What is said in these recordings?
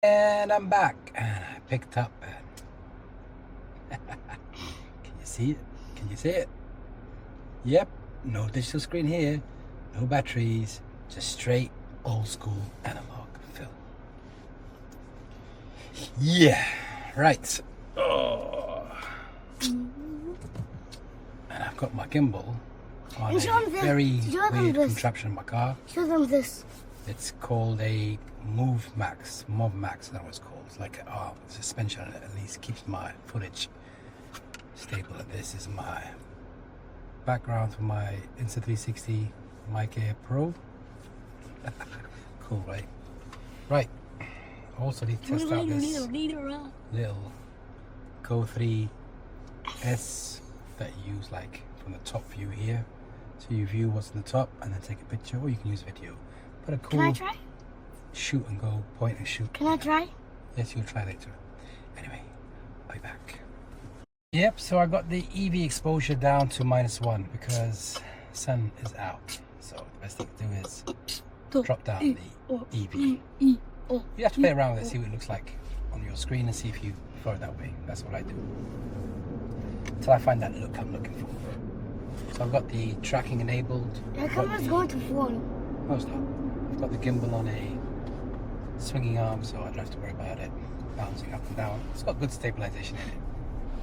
And I'm back, and I picked up. Can you see it? Can you see it? Yep, no digital screen here, no batteries, just straight old school analog film. Yeah, right. Oh. And I've got my gimbal on a very weird contraption in my car. Show them this. It's called a MovMax. MovMax, I don't know what it's called. It's like a suspension on it, at least keeps my footage stable. And this is my background for my Insta360 Leica Pro. Cool, right? Right. Also need to test out this little Go 3S that you use like from the top view here. So you view what's on the top and then take a picture, or you can use video. But a cool Can I try? shoot and go, point and shoot. Can I try? Yes, you'll try later. Anyway, I'll be back. Yep, so I got the EV exposure down to -1 because sun is out. So the best thing to do is drop down the EV. You have to play around with it, see what it looks like on your screen and see if you prefer it that way. That's what I do. Until I find that look I'm looking for. So I've got the tracking enabled. The camera's going to fall. No, it's not. I've got the gimbal on a swinging arm, so I don't have to worry about it bouncing up and down. It's got good stabilization in it.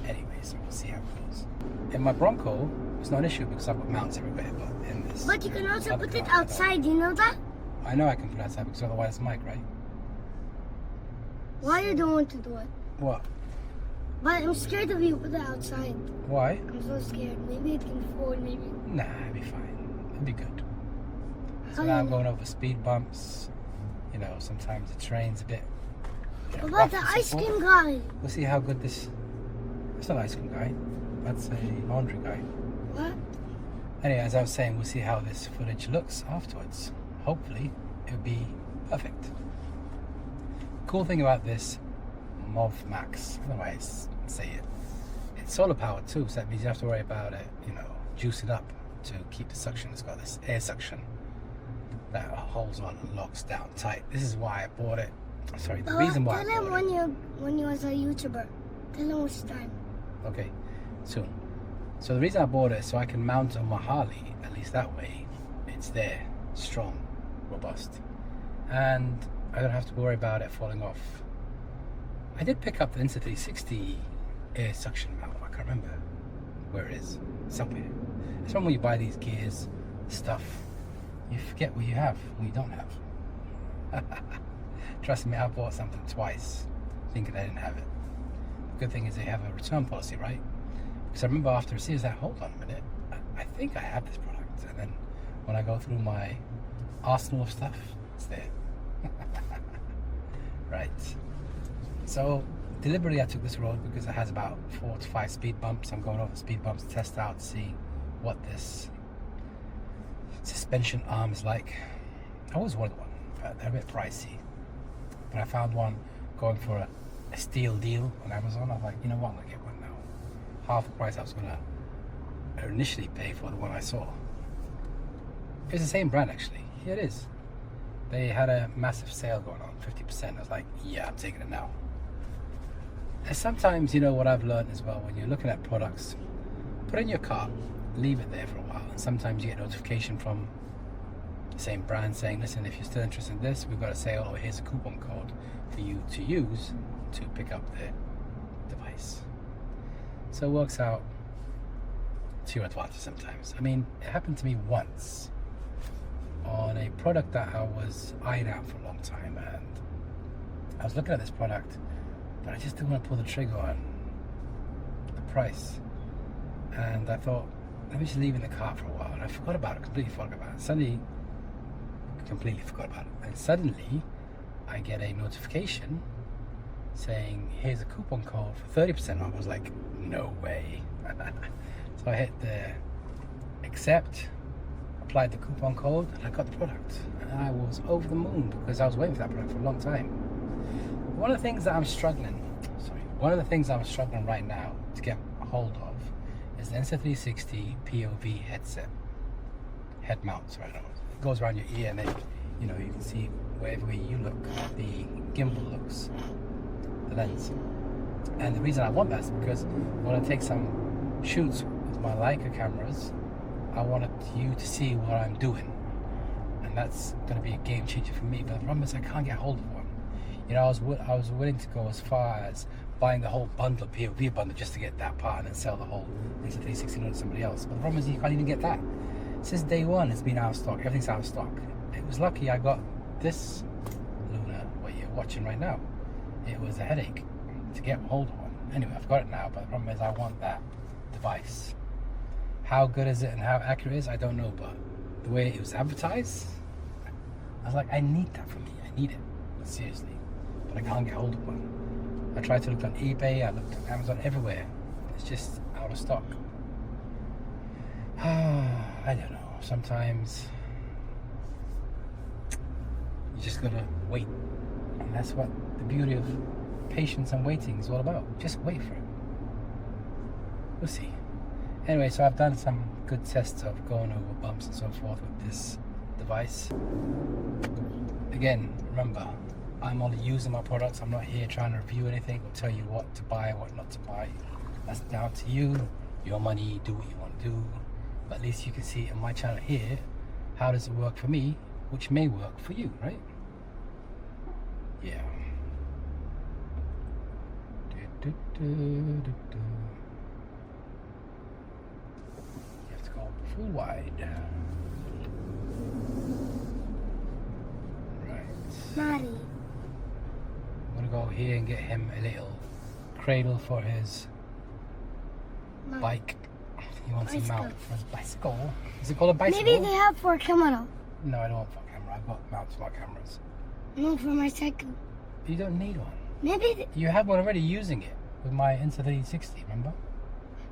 Anyway, so we'll see how it goes. In my Bronco, it's not an issue because I've got mounts everywhere, but in this... But you can also put it outside, you know that? I know I can put it outside because otherwise it's mic, right? Why you don't want to do it? What? But I'm scared of you put it outside. Why? I'm so scared. Maybe it can fall, maybe... Nah, it'll be fine. It'll be good. So now I'm going over speed bumps. You know, sometimes the terrain's a bit... You know, What about the ice cream guy? We'll see how good this... It's not an ice cream guy. That's a laundry guy. What? Anyway, as I was saying, we'll see how this footage looks afterwards. Hopefully, it'll be perfect. Cool thing about this MovMax, I don't know why I say it. It's solar powered too, so that means you don't have to worry about it, you know, juice it up to keep the suction. It's got this air suction that holds on and locks down tight. This is why I bought it. Sorry, the reason why I Tell bought him when you was a YouTuber. Tell him which time. Okay, soon. So the reason I bought it is so I can mount it on my Harley, at least that way it's there, strong, robust. And I don't have to worry about it falling off. I did pick up the Insta360 air suction mount. I can't remember where it is. Somewhere. It's when you buy these gears, stuff, you forget what you have, what you don't have. Trust me, I bought something twice thinking I didn't have it. The good thing is they have a return policy, right? Because I remember after receipt, I was like, hold on a minute, I think I have this product. And then when I go through my arsenal of stuff, it's there. Right. So deliberately I took this road because it has about 4 to 5 speed bumps. I'm going over speed bumps to test out to see what this suspension arm is like. I always wanted one, but they're a bit pricey. But I found one going for a steal deal on Amazon. I was like, you know what, I'm gonna get one now. Half the price I was gonna initially pay for the one I saw. It's the same brand actually. Here it is. They had a massive sale going on, 50%. I was like, yeah, I'm taking it now. And sometimes, you know, what I've learned as well, when you're looking at products, put it in your cart, leave it there for a while. And sometimes you get notification from the same brand saying, listen, if you're still interested in this, we've got a sale, or here's a coupon code for you to use to pick up the device. So it works out to your advantage sometimes. I mean, it happened to me once on a product that I was eyeing out for a long time, and I was looking at this product, but I just didn't want to pull the trigger on the price. And I thought, let me just leave it in the cart for a while. And I forgot about it, completely forgot about it. Suddenly, completely forgot about it. And suddenly, I get a notification saying, here's a coupon code for 30% off. I was like, no way. So I hit the accept, applied the coupon code, and I got the product. And I was over the moon because I was waiting for that product for a long time. One of the things that I'm struggling right now to get a hold of is the Insta360 POV headset. Head mounts, right? It goes around your ear and then you know, you can see wherever way you look, the gimbal looks, the lens. And the reason I want that is because when I take some shoots with my Leica cameras, I wanted you to see what I'm doing. And that's going to be a game changer for me. But the problem is I can't get hold of one. You know, I was willing to go as far as buying the whole bundle, POV bundle, just to get that part and then sell the whole Insta360 Luna to somebody else. But the problem is you can't even get that. Since day one, it's been out of stock. Everything's out of stock. It was lucky I got this Luna, what you're watching right now. It was a headache to get hold of one. Anyway, I've got it now, but the problem is I want that device. How good is it and how accurate it is, I don't know, but the way it was advertised, I was like, I need that for me. I need it, seriously. But I can't get hold of one. I tried to look on eBay, I looked on Amazon, everywhere. It's just out of stock. I don't know. Sometimes you just gotta wait. And that's what the beauty of patience and waiting is all about. Just wait for it. We'll see. Anyway, so I've done some good tests of going over bumps and so forth with this device. Again, remember, I'm only using my products. I'm not here trying to review anything or tell you what to buy, what not to buy. That's down to you. Your money, do what you want to do. But at least you can see on my channel here, how does it work for me, which may work for you, right? Yeah. You have to go full wide. Right. Maddie. I'm gonna go here and get him a little cradle for his bike. He wants a mount for his bicycle. Is it called a bicycle? Maybe they have for a camera. No, I don't want for a camera. I've got mounts for my cameras. No, for my cycle. You don't need one. Maybe. You have one already using it with my Insta360, remember?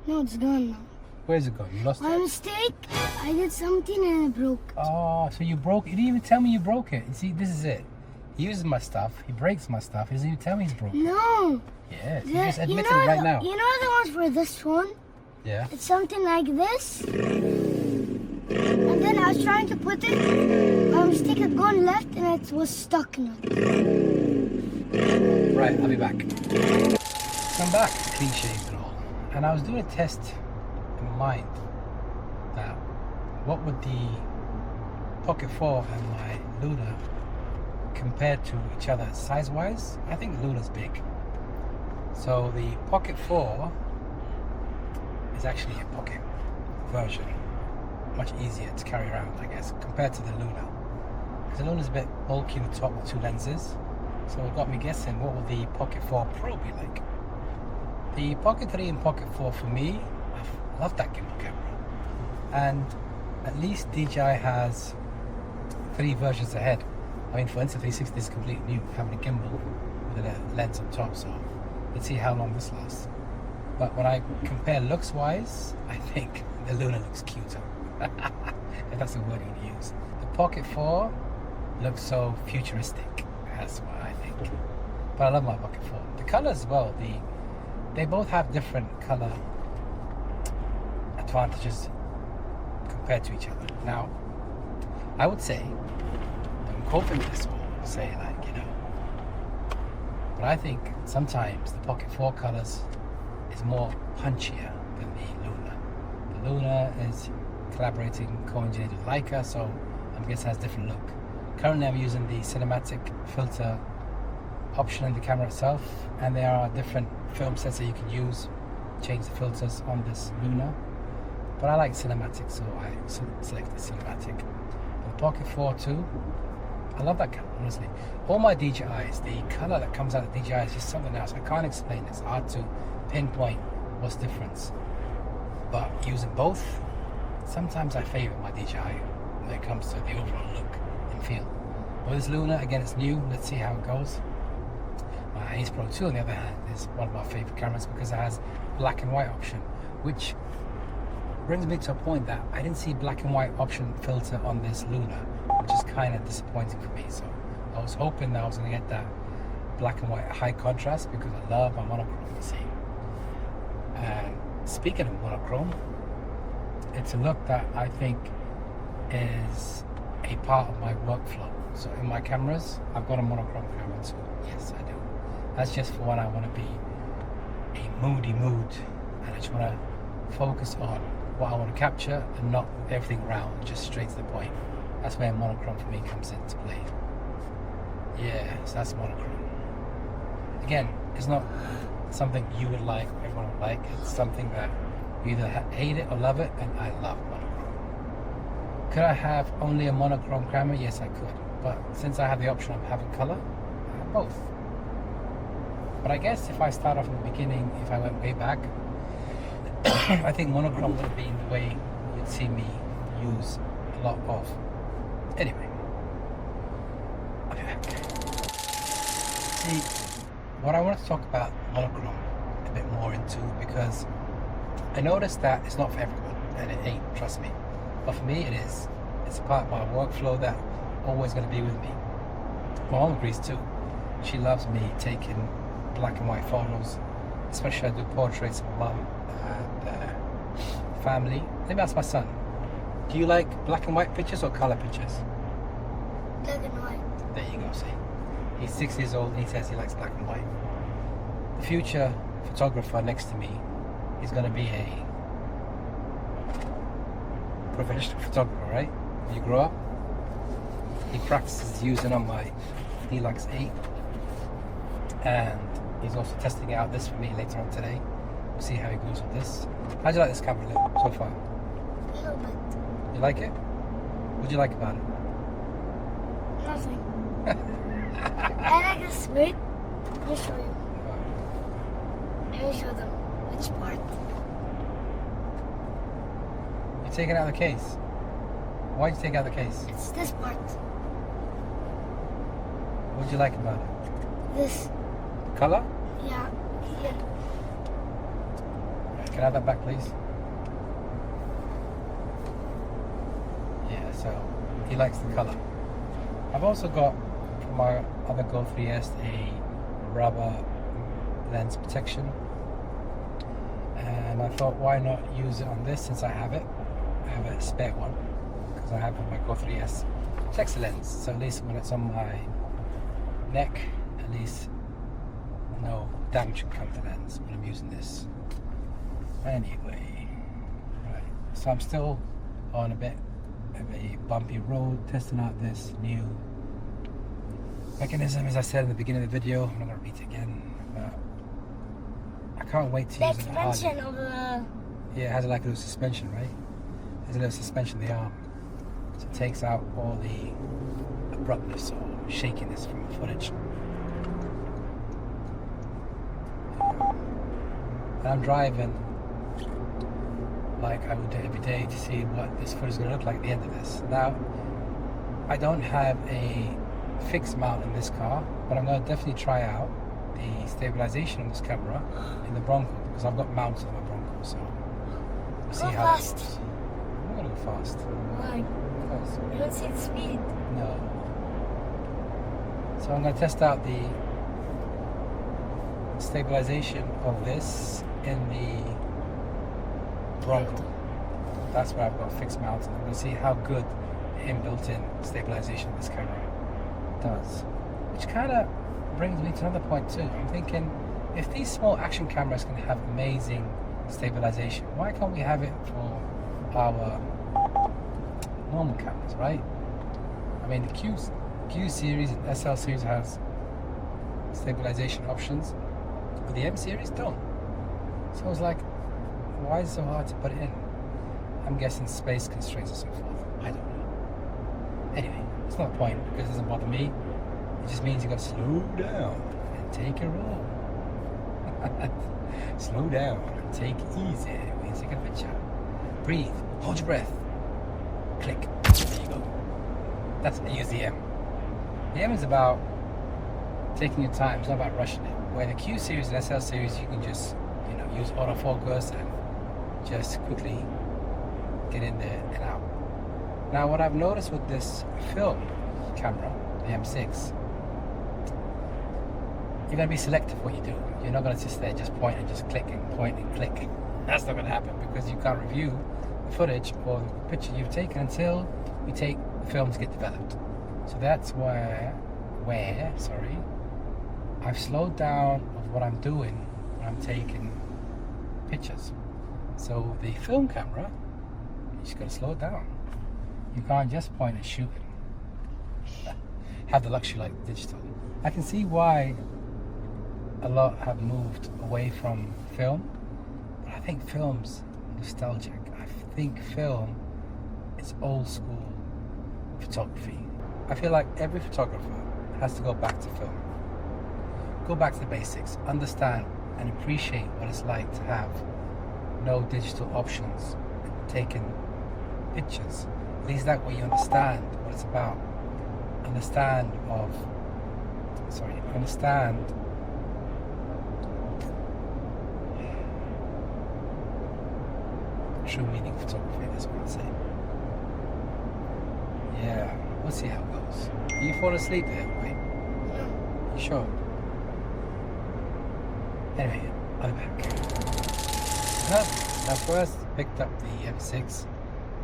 No, it's gone now. Where's it gone? You lost By it? mistake, I did something and it broke. Oh, so you broke it. You didn't even tell me you broke it. You see, this is it. He uses my stuff. He breaks my stuff. He doesn't even tell me he's broken. No. Yes, he just admitted it right now. You know the ones for this one? Yeah. It's something like this. And then I was trying to put it. By mistake, it gone left and it was stuck in it. Right, I'll be back. I'm back, clean shaved and all. And I was doing a test in my mind that what would the Pocket 4 and my Luna compared to each other size-wise. I think the Luna's big. So the Pocket 4 is actually a pocket version. Much easier to carry around, I guess, compared to the Luna. Because the Luna's a bit bulky on the top with two lenses. So it got me guessing, what will the Pocket 4 Pro be like? The Pocket 3 and Pocket 4 for me, I love that gimbal camera. And at least DJI has 3 versions ahead. I mean, for Insta360, this is completely new, having a gimbal with a lens on top, so let's see how long this lasts. But when I compare looks-wise, I think the Luna looks cuter. If that's a word you want to use. The Pocket 4 looks so futuristic. That's what I think. But I love my Pocket 4. The color as well, they both have different color advantages compared to each other. Now, I would say, don't quote me this or say like, you know, but I think sometimes the Pocket 4 colors is more punchier than the Luna. The Luna is collaborating, co-engineered with Leica, so I guess it has a different look. Currently I'm using the cinematic filter option in the camera itself, and there are different film sets that you can use, change the filters on this Luna. But I like cinematic, so I selected cinematic. The Pocket 4 too, I love that camera, honestly. All my DJIs, the color that comes out of the DJI is just something else. I can't explain it. It's hard to pinpoint what's the difference. But using both, sometimes I favor my DJI when it comes to the overall look and feel. With this Luna, again, it's new. Let's see how it goes. My Ace Pro 2, on the other hand, is one of my favorite cameras because it has black and white option, which brings me to a point that I didn't see black and white option filter on this Luna, which is kind of disappointing for me. So I was hoping that I was going to get that black and white high contrast because I love my monochrome, you see. And speaking of monochrome, it's a look that I think is a part of my workflow. So in my cameras, I've got a monochrome camera too. Yes, I do. That's just for when I want to be a moody mood, and I just want to focus on what I want to capture and not everything around, just straight to the point. That's where monochrome for me comes into play. Yeah, so that's monochrome. Again, it's not something you would like or everyone would like. It's something that you either hate it or love it, and I love monochrome. Could I have only a monochrome camera? Yes, I could. But since I have the option of having color, I have both. But I guess if I start off in the beginning, if I went way back, I think monochrome would have been the way you'd see me use a lot of. Anyway, I'll be back. See, what I want to talk about monochrome a bit more into, because I noticed that it's not for everyone, and it ain't, trust me. But for me, it is. It's a part of my workflow that always going to be with me. My mom agrees too. She loves me taking black and white photos, especially I do portraits of my mum and family. Maybe ask my son, do you like black and white pictures or color pictures? Black and white. There you go, see. He's 6 years old and he says he likes black and white. The future photographer next to me is going to be a professional photographer, right? When you grow up, he practices using on my Leica M6, and he's also testing out this for me later on today. We'll see how he goes with this. How do you like this camera, Lil, so far? A little bit. You like it? What do you like about it? Nothing. I like this. Wait. Let me show you. Let me show them which part. You take it out of the case. Why'd you take it out of the case? It's this part. What do you like about it? This. Color? Yeah. Here. Can I have that back, please? Yeah, so he likes the color. I've also got from my other Go 3S a rubber lens protection, and I thought, why not use it on this since I have it? I have a spare one because I have on my Go 3S Flex lens, so at least when it's on my neck, at least no damage can come to the lens when I'm using this. Anyway, right, so I'm still on a bit of a bumpy road testing out this new mechanism. As I said in the beginning of the video, I'm not going to repeat it again, but I can't wait to The use it hardly. expansion of the... Yeah, it has like a little suspension, right? There's a little suspension in the arm, so it takes out all the abruptness or shakiness from the footage. And I'm driving like I would do every day to see what this footage is going to look like at the end of this. Now, I don't have a fixed mount in this car, but I'm going to definitely try out the stabilization on this camera in the Bronco, because I've got mounts on my Bronco, so we'll see Go how fast. that goes. I'm going to go fast. Why? Because, You don't see the speed. no. So I'm going to test out the stabilization of this in the Bronco. That's where I've got fixed mounts, and I'm going to see how good inbuilt-in stabilization this camera does. Which kind of brings me to another point too. I'm thinking, if these small action cameras can have amazing stabilization, why can't we have it for our normal cameras, right? I mean, the Q series and SL series has stabilization options, but the M series don't. So I was like, why is it so hard to put it in? I'm guessing space constraints and so forth. I don't know. Anyway, it's not a point because it doesn't bother me. It just means you got to slow down and take a roll. Slow down and take it easy when you take a picture. Breathe, hold your breath, click. There you go. That's I use the M. The M is about taking your time. It's not about rushing it. Where the Q series and SL series, you can just use autofocus and just quickly get in there and out. Now, what I've noticed with this film camera, the M6, you're going to be selective what you do. You're not going to sit there just point and just click and point and click. That's not going to happen because you can't review the footage or the picture you've taken until you take the film to get developed. So that's where I've slowed down of what I'm doing when I'm taking pictures. So the film camera, you just gotta slow it down. You can't just point and shoot it. Have the luxury like digital. I can see why a lot have moved away from film, but I think film's nostalgic. I think film is old school photography. I feel like every photographer has to go back to film. Go back to the basics, understand and appreciate what it's like to have no digital options, taking pictures. At least that way you understand what it's about. Understand true meaning of photography, that's what I'd say. Yeah, we'll see how it goes. Are you falling asleep there, boy? You sure? Anyway, I'm back. When I first picked up the M6,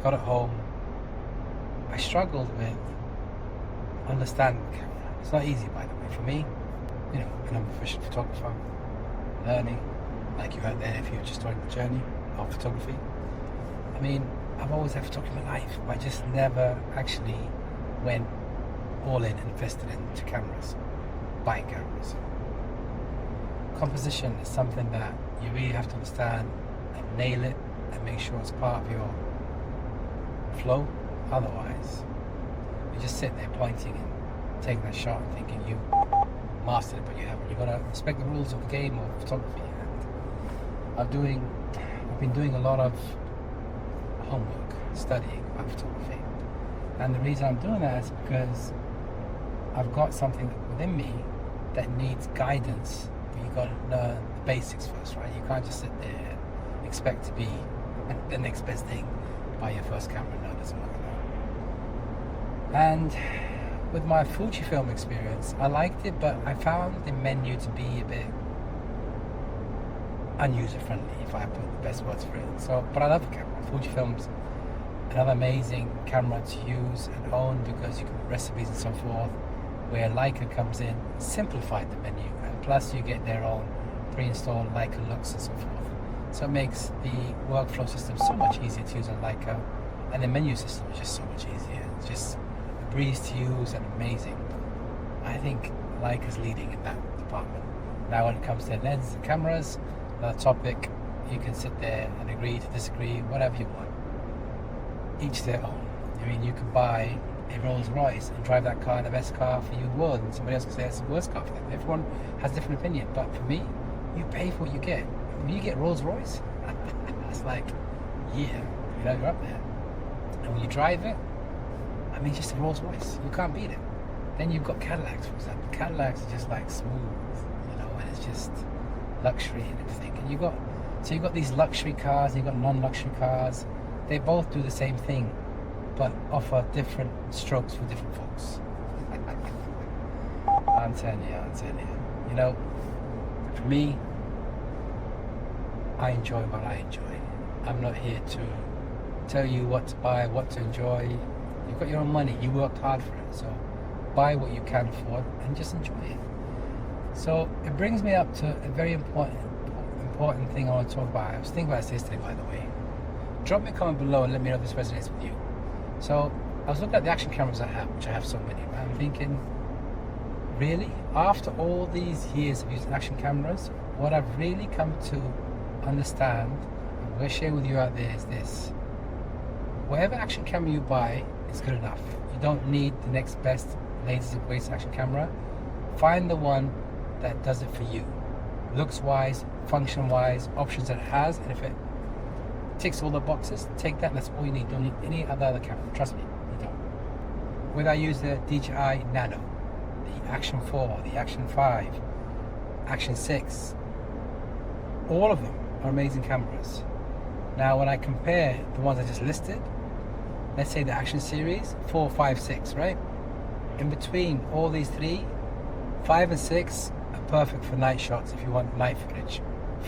got it home, I struggled with understanding the camera. It's not easy, by the way, for me. You know, and I'm a professional photographer, learning, like you out there if you're just starting the journey of photography. I mean, I've always had photography in my life, but I just never actually went all in and invested into cameras, buying cameras. Composition is something that you really have to understand and nail it and make sure it's part of your flow. Otherwise, you just sit there pointing and taking a shot and thinking you mastered it, but you haven't. You've got to respect the rules of the game of photography. And I've been doing a lot of homework, studying about photography. And the reason I'm doing that is because I've got something within me that needs guidance. But you've got to learn the basics first, right? You can't just sit there and expect to be the next best thing by your first camera. No, it doesn't work like that. And with my Fujifilm experience, I liked it, but I found the menu to be a bit unuser-friendly, if I put the best words for it. So, but I love the camera. Fujifilm's another amazing camera to use and own because you can put recipes and so forth. Where Leica comes in, simplified the menu, and plus you get their own pre-installed Leica looks and so forth. So it makes the workflow system so much easier to use on Leica, and the menu system is just so much easier. It's just a breeze to use and amazing. I think Leica's leading in that department. Now when it comes to lenses and cameras, another topic, you can sit there and agree to disagree, whatever you want. Each their own. I mean, you can buy a Rolls Royce and drive that car the best car for you in the world, and somebody else can say it's the worst car for them. Everyone has a different opinion, but for me, you pay for what you get. When you get Rolls Royce, it's like, yeah, you know, you're up there. And when you drive it, I mean, just a Rolls Royce, you can't beat it. Then you've got Cadillacs, for example. Cadillacs are just like smooth, you know, and it's just luxury and everything. And you've got these luxury cars, and you've got non-luxury cars. They both do the same thing, but offer different strokes for different folks. I'm telling you. You know, for me, I enjoy what I enjoy. I'm not here to tell you what to buy, what to enjoy. You've got your own money. You worked hard for it. So buy what you can afford and just enjoy it. So it brings me up to a very important thing I want to talk about. I was thinking about this yesterday, by the way. Drop me a comment below and let me know if this resonates with you. So I was looking at the action cameras I have, which I have so many. Right? I'm thinking, really? After all these years of using action cameras, what I've really come to understand, and I'm going to share with you out there, is this. Whatever action camera you buy is good enough. You don't need the next best, latest and greatest action camera. Find the one that does it for you. Looks-wise, function-wise, options that it has, and if it ticks all the boxes, take that, and that's all you need. Don't need any other camera. Trust me, you don't. Whether I use the DJI Nano, the Action 4, the Action 5, Action 6, all of them are amazing cameras. Now, when I compare the ones I just listed, let's say the Action series, 4, 5, 6, right? In between all these three, 5 and 6 are perfect for night shots if you want night footage.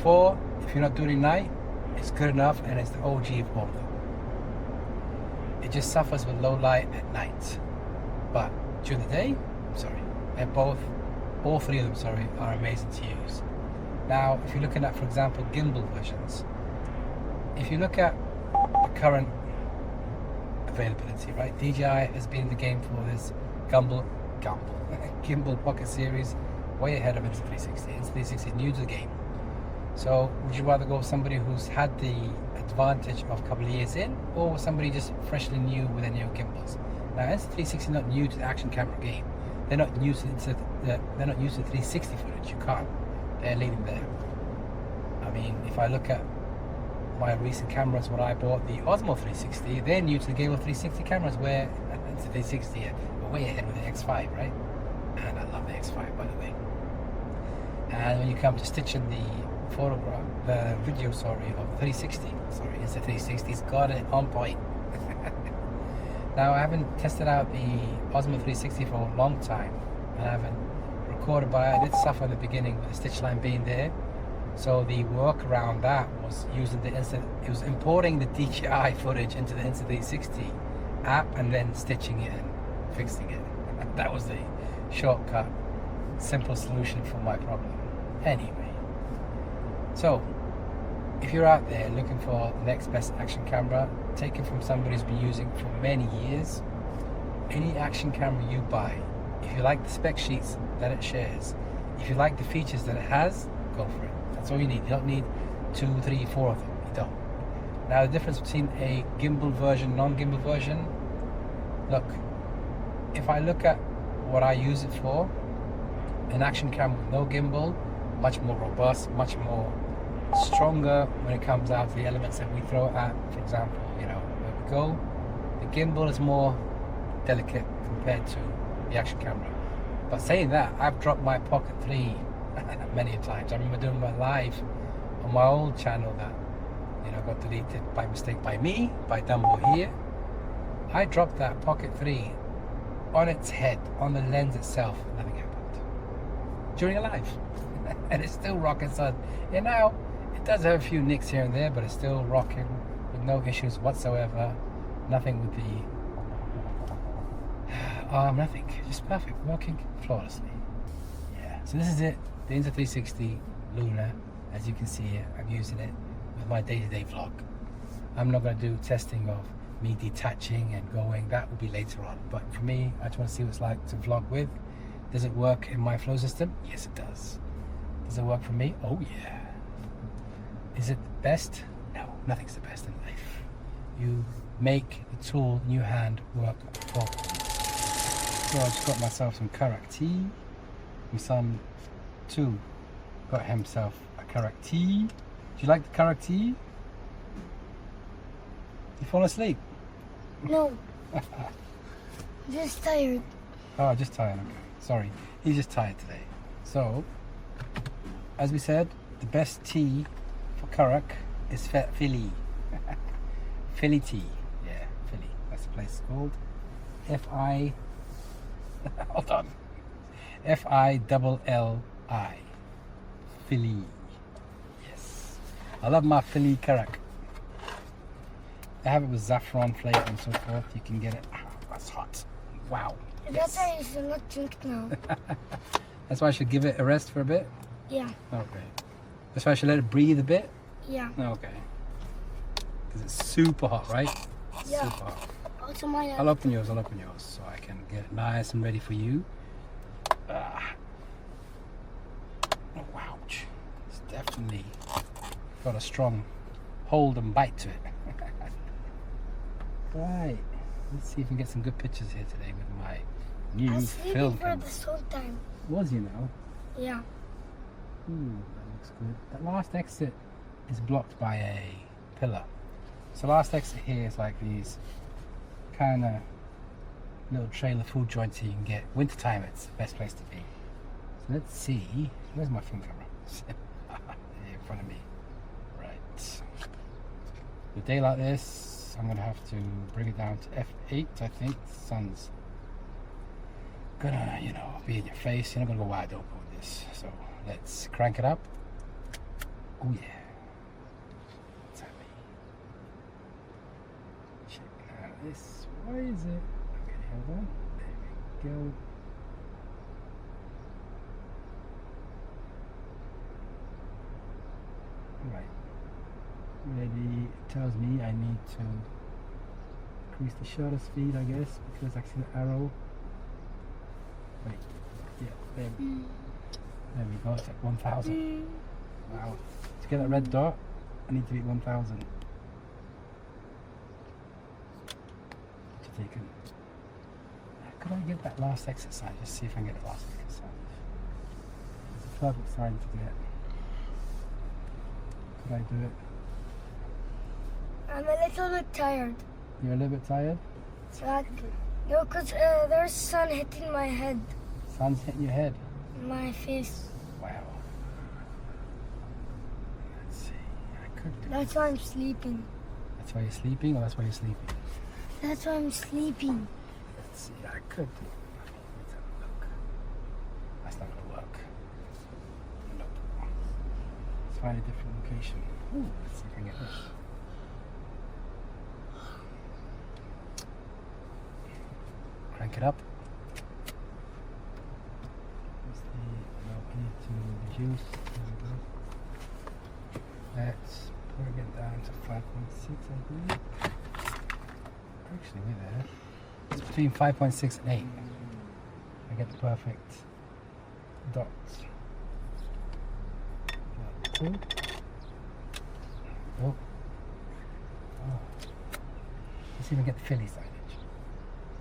4, if you're not doing night, it's good enough, and it's the OG of all of them. It just suffers with low light at night. But during the day, sorry, they're both, all three of them, sorry, are amazing to use. Now, if you're looking at, for example, gimbal versions, if you look at the current availability, right? DJI has been in the game for this gimbal pocket series, way ahead of Insta360. Insta360 is new to the game. So, would you rather go with somebody who's had the advantage of a couple of years in, or somebody just freshly new with their new gimbals? Now, Insta360 is not new to the action camera game. They're not used to they're not used to 360 footage. You can't. They're leading there. I mean, if I look at my recent cameras when I bought the Osmo 360, they're new to the game of 360 cameras, where it's 360 are way ahead with the X5, right? And I love the X5, by the way. And when you come to stitching the video, sorry, of 360, sorry, it's the 360, it's got it on point. Now, I haven't tested out the Osmo 360 for a long time, and I haven't recorded, but I did suffer in the beginning with the stitch line being there. So the work around that was using it was importing the DJI footage into the Insta360 app and then stitching it and fixing it. That was the shortcut, simple solution for my problem. Anyway, so if you're out there looking for the next best action camera, take it from somebody who's been using it for many years. Any action camera you buy, if you like the spec sheets that it shares, if you like the features that it has, go for it. That's all you need. You don't need 2, 3, 4 of them. You don't. Now, the difference between a gimbal version, non-gimbal version, look, if I look at what I use it for, an action camera with no gimbal, much more robust, much more stronger when it comes out to the elements that we throw at, for example, you know, where we go. The gimbal is more delicate compared to the action camera. But saying that, I've dropped my Pocket 3 many times. I remember doing my live on my old channel that, you know, got deleted by mistake by me, by Dumbo here. I dropped that Pocket 3 on its head, on the lens itself, nothing happened. During a live. And it's still rocking, son. And now, it does have a few nicks here and there, but it's still rocking with no issues whatsoever. Nothing with the nothing, just perfect, working flawlessly. Yeah, so this is it, the Insta360 Luna. As you can see it, I'm using it with my day-to-day vlog. I'm not going to do testing of me detaching and going, that will be later on. But for me, I just want to see what it's like to vlog with. Does it work in my flow system? Yes, it does. Does it work for me? Oh yeah. Is it the best? No, nothing's the best in life. You make the tool in your hand work properly. So I just got myself some Karak tea. My son too got himself a Karak tea. Do you like the Karak tea? You fall asleep? No. I'm just tired. Oh, just tired, okay. Sorry, he's just tired today. So, as we said, the best tea for Karak is Philly. Philly tea. Yeah, Philly. That's the place it's called. F-I... Hold on. F-I-double-L-I. Philly. Yes. I love my Philly Karak. I have it with saffron flavor and so forth. You can get it. Oh, that's hot. Wow. That's why you should not drink now. That's why I should give it a rest for a bit? Yeah. Okay. That's why I should let it breathe a bit? Yeah. Okay. Because it's super hot, right? Yeah. Super hot. Also mine. I'll open yours so I can get it nice and ready for you. Ah. Oh, ouch. It's definitely got a strong hold and bite to it. Right. Let's see if we can get some good pictures here today with my new film for this whole time. Was you know? Yeah. Ooh, that looks good. That last exit is blocked by a pillar. So last exit here is like these kind of little trailer food joints you can get. Wintertime, it's the best place to be. So let's see. Where's my film camera? Here in front of me. Right. A day like this, I'm going to have to bring it down to F8, I think. The sun's gonna, you know, be in your face. You're not going to go wide open with this. So let's crank it up. Oh yeah. What's happening? Check out this. Why is it? Okay, hold on. There go. Right. Ready. It tells me I need to increase the shutter speed, I guess, because I see the arrow. Wait. Yeah, there we go. It's at 1,000. Wow. To get that red dot, I need to beat 1,000. Taken. Could I get that last exercise? Just see if I can get the last exercise. It's a perfect sign to get. Could I do it? I'm a little bit tired. You're a little bit tired? No, because there's sun hitting my head. Sun's hitting your head? My face. Wow. Let's see. I could do That's why I'm sleeping. That's why you're sleeping, or that's why you're sleeping? That's why I'm sleeping. Let's see. I could do. Let's have a look. That's not going to work. Nope. Let's find a different location. Ooh, let's see if I can get this. Crank it up. No, I need to reduce. There we go. Let's bring it down to 5.6, I believe. Actually, we're there. It's between 5.6 and 8. I get the perfect dots. 2. Oh. Let's see if we get the Philly signage.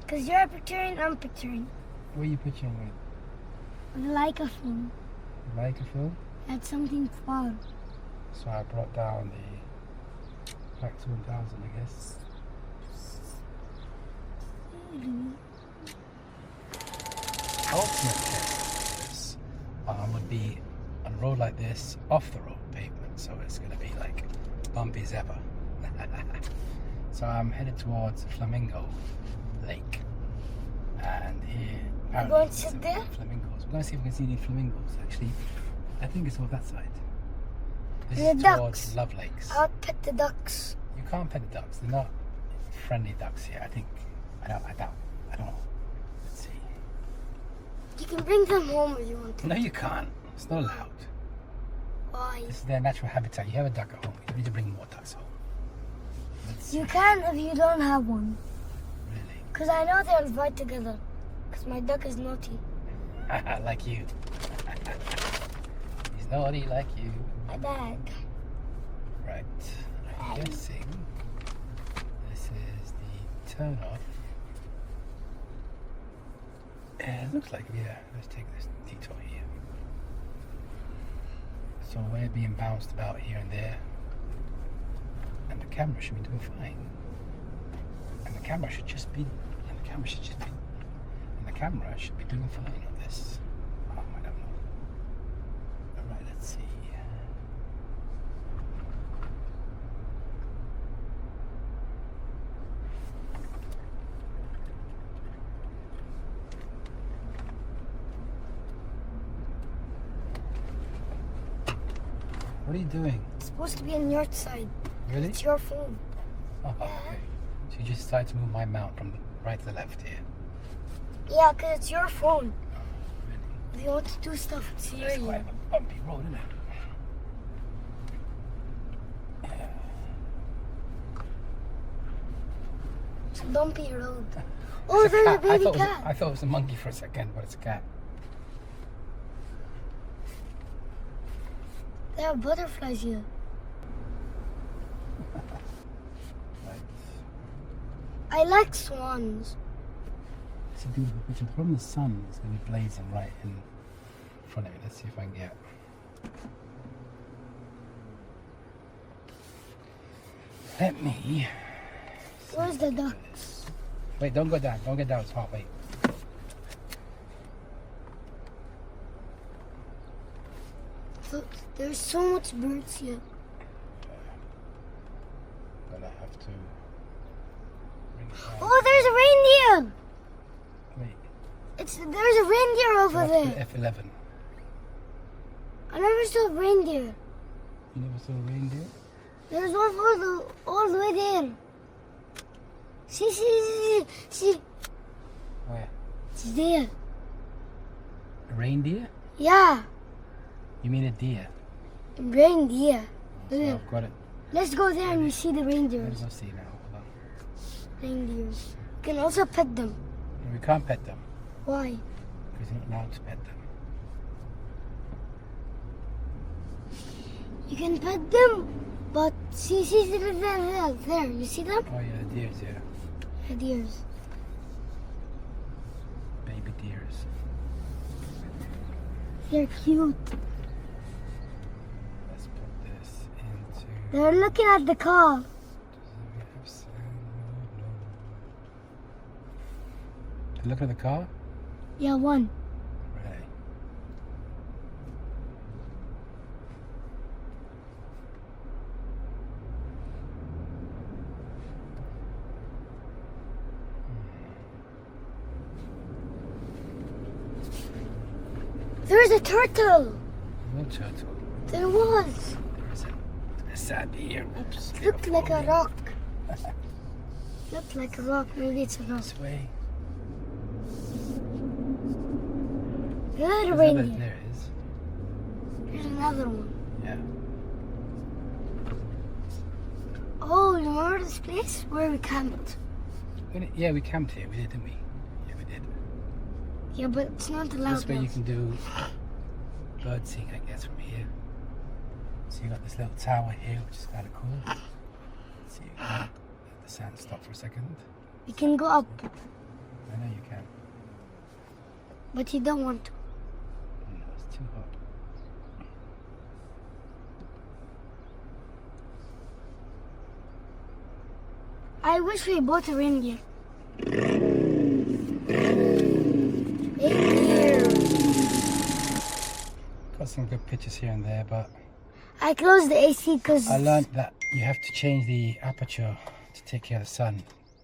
Because you're picturing, I'm picturing. What are you picturing with? Leica film. Leica film? That's something far. So I brought down the back to 1,000, I guess. Ultimate test would be on a road like this, off the road pavement, so it's going to be like bumpy as ever. So I'm headed towards Flamingo Lake, and here We're going to sit there? flamingos. We're going to see if we can see any flamingos. Actually, I think it's over that side. This The is ducks. towards Love Lakes. I'll pet the ducks. You can't pet the ducks. They're not friendly ducks here. I think. I don't know. Let's see. You can bring them home if you want to. No, you can't. It's not allowed. Why? This is their natural habitat. You have a duck at home. You need to bring more ducks home. Let's see. You can if you don't have one. Really? Because I know they'll fight together. Because my duck is naughty. Like you. He's naughty like you. My dad. Right. I'm guessing this is the turn off. Yeah, it looks like, yeah. Let's take this detour here. So we're being bounced about here and there. And the camera should be doing fine. And the camera should just be doing fine on this. Oh, I don't know. Alright, let's see. What are you doing? It's supposed to be on your side. Really? It's your phone. Oh, okay. So you just decided to move my mount from the right to the left here. Yeah, because it's your phone. Oh, really? If you want to do stuff, it's here. That's quite a bumpy road, isn't it? It's a bumpy road. Oh, there's a baby cat. I thought it was a monkey for a second, but it's a cat. There are butterflies here. Right. I like swans. It's a beautiful picture. From the sun, it's going to be blazing right in front of me. Let's see if I can get. Let me. Where's the ducks? Wait, don't go down. Don't get down. It's hot. Wait. Look, there's so much birds here. Gonna have to bring it down. Oh, there's a reindeer. Wait. There's a reindeer over there. F11. I never saw a reindeer. You never saw a reindeer? There's one all the way there. See. Where? It's there. A reindeer? Yeah, You mean a deer? reindeer. So There. I've got it. Let's go there and you see the Let's reindeers. go see now. Hold on. Reindeers. You can also pet them. We can't pet them Why? because you're not allowed to pet them. You can pet them, but see them there. You see them? Oh yeah, the deers, yeah. The deers. Baby deers. They're cute. Let's put this into. They're looking at the car. Does it have sound? No. Look at the car. Yeah, one. Right. There's a turtle. No turtle. There was. There is a sand here. Oops. Looked like a rock. Looked like a rock. Maybe it's a rock. This way. Another There's reindeer. another, there it is. There's another one. Yeah. Oh, you remember this place where we camped? Yeah, we camped here. We did, didn't we? Yeah, we did. Yeah, but it's not allowed This way now. you can do bird seeing, I guess, from here. So you got this little tower here, which is kind of cool. So you can let the sand stop for a second. You can go up, I know you can. but you don't want to. No, it's too hot. I wish we bought a reindeer. Reindeer. Got some good pictures here and there, but I closed the AC because I learned that you have to change the aperture to take care of the sun.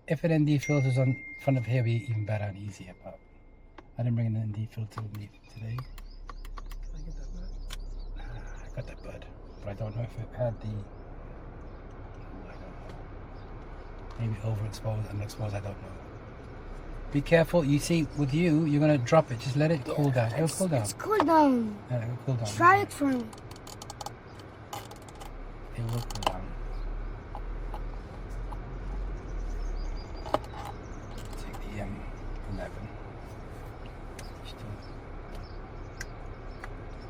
If an ND filter's on front of here, it'd be even better and easier, but I didn't bring an ND filter with me today. Can I get that bird? I got that bird, but I don't know if it had the... I don't know. Maybe overexposed, underexposed, I don't know. Be careful. You see, with you, you're going to drop it. Just let it cool down. It'll cool down. It's cool down. Yeah, it'll cool down. Try it for me. It will cool down. Take the M11.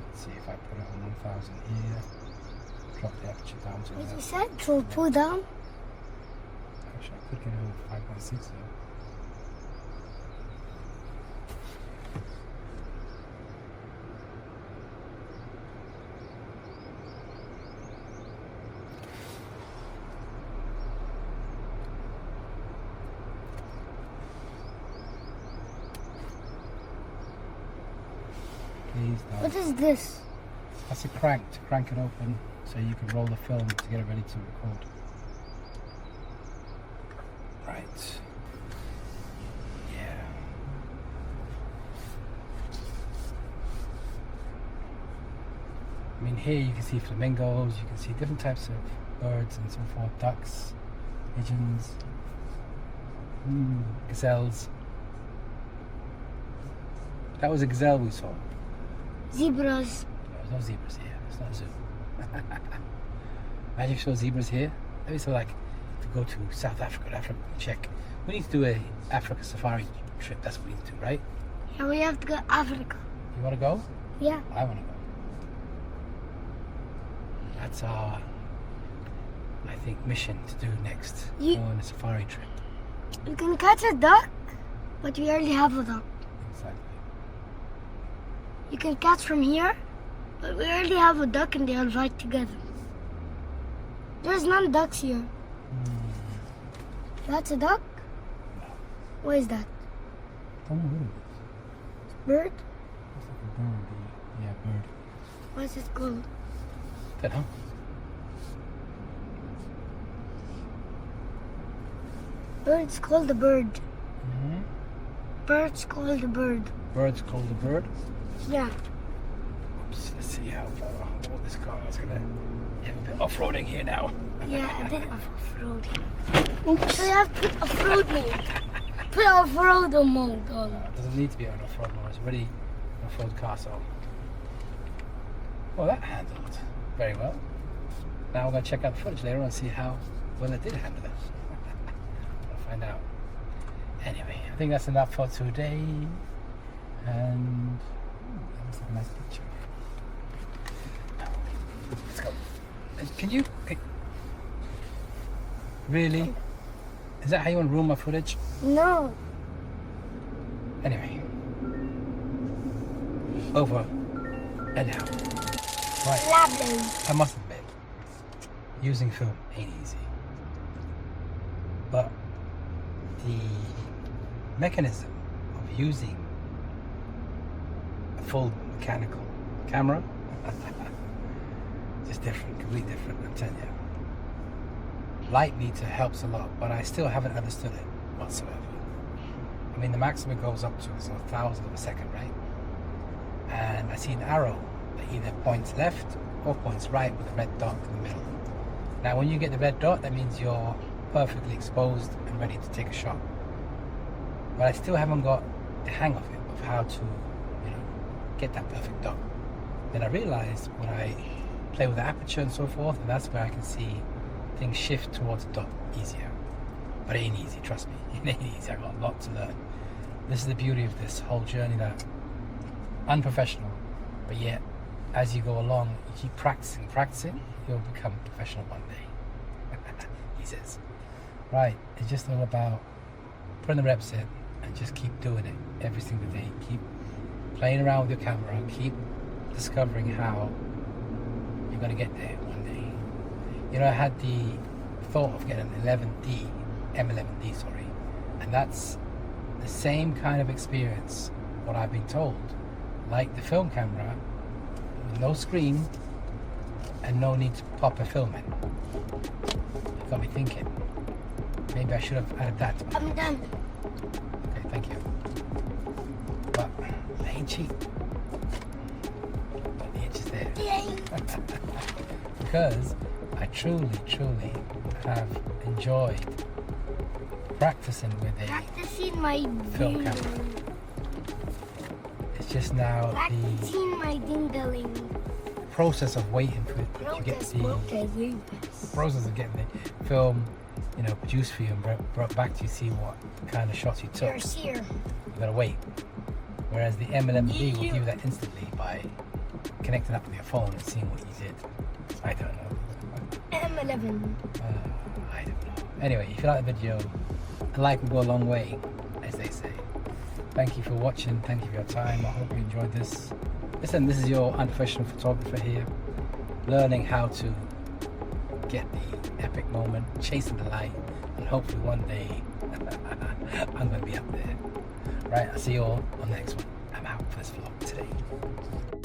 Let's see if I put it on 1000 here. Drop the aperture down to What you that. said? To pull down? Actually, I could get it over 5.6 here. Please don't. What is this? That's a crank to crank it open so you can roll the film to get it ready to record. Right. Yeah. I mean, here you can see flamingos, you can see different types of birds and so forth, ducks, pigeons, gazelles. That was a gazelle we saw. Zebras. There's no zebras here. It's not a zoo. Imagine if you saw zebras here. Maybe so like if you go to South Africa, check. We need to do a Africa safari trip. That's what we need to do, right? Yeah, we have to go to Africa. You want to go? Yeah. I want to go. That's our, I think, mission to do next. You- Go on a safari trip. You can catch a duck, but we already have a duck. Exactly. You can catch from here, but we already have a duck and they are right together. There's none ducks here. That's a duck? No. What is that? I don't know what it is. Bird? It's like a bird. Yeah, bird. What is it called? Don't know. Bird's called a bird. Mm-hmm. Bird's called a bird. Bird's called a bird. Yeah. Oops, let's see how old this car is gonna have a bit off-roading here now. Yeah, a bit of off-roading. So you have to off-road me. put off-road mode on. It doesn't need to be on off-road mode. It's already an off-road car, so. Well, that handled very well. Now we're going to check out the footage later and see how well it did handle it. We'll find out. Anyway, I think that's enough for today. And that was a nice picture. Let's go. Can you? Really? Is that how you want to ruin my footage? No. Anyway. Over and out. Right. Lovely. I must admit, using film ain't easy. But the mechanism of using a full mechanical camera is different, completely different, I'm telling you. Light meter helps a lot, but I still haven't understood it whatsoever. I mean, the maximum it goes up to is 1,000 of a second, right? And I see an arrow that either points left or points right with a red dot in the middle. Now, when you get the red dot, that means you're perfectly exposed and ready to take a shot. But I still haven't got the hang of it, of how to, get that perfect dot. Then I realized when I play with the aperture and so forth, and that's where I can see things shift towards the dot easier. But it ain't easy, trust me. It ain't easy. I've got a lot to learn. This is the beauty of this whole journey, that unprofessional, but yet as you go along, you keep practicing, you'll become professional one day. He says. Right, it's just all about putting the reps in and just keep doing it every single day. Keep playing around with your camera, keep discovering how you're going to get there one day. I had the thought of getting an M11D, sorry, and that's the same kind of experience, what I've been told, like the film camera, with no screen and no need to pop a film in. It got me thinking, maybe I should have added that to my I'm done. Okay, thank you. But they ain't cheap. But the itch is there. Yay. Because I truly have enjoyed practicing with a Practicing my film camera. It's just now the Practicing my dingling. process of waiting for it to get the process of getting the film, produced for you and brought back to you, see what kind of shots you took. Here. You gotta wait. Whereas the M11D will give you that instantly by connecting up with your phone and seeing what you did. I don't know. M11. I don't know. Anyway, if you like the video, a like will go a long way, as they say. Thank you for watching. Thank you for your time. I hope you enjoyed this. Listen, this is your unprofessional photographer here, learning how to get the epic moment, chasing the light, and hopefully one day I'm going to be up there. Right, I'll see you all on the next one. I'm out for this vlog today.